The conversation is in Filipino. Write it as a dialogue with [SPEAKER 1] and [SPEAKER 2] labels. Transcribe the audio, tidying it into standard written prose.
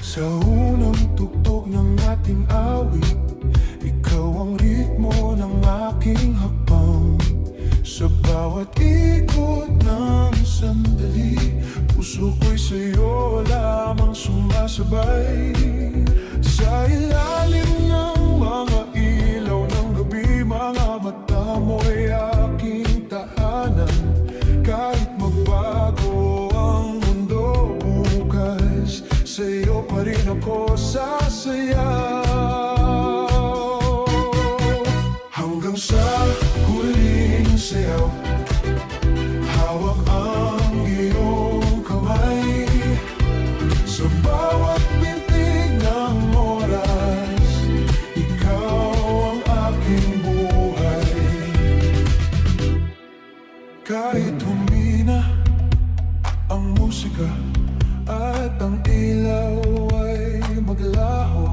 [SPEAKER 1] Sa unang tugtog ng ating awit, ikaw ang ritmo ng aking hakbang. Sa bawat ikot ng sandali, puso ko'y sa'yo lamang sumasabay. Sa ilalim ng mga ilaw ng gabi, mga mata mo'y aking tahanan. Kahit magbago ang mundo bukas, sa'yo pa rin ako sasayaw. Hanggang sa huling sayaw, hawak ang iyong kamay. Sa bawat bintig ng oras, ikaw ang aking buhay. Kahit humina ang musika at ang ilaw ay maglaho,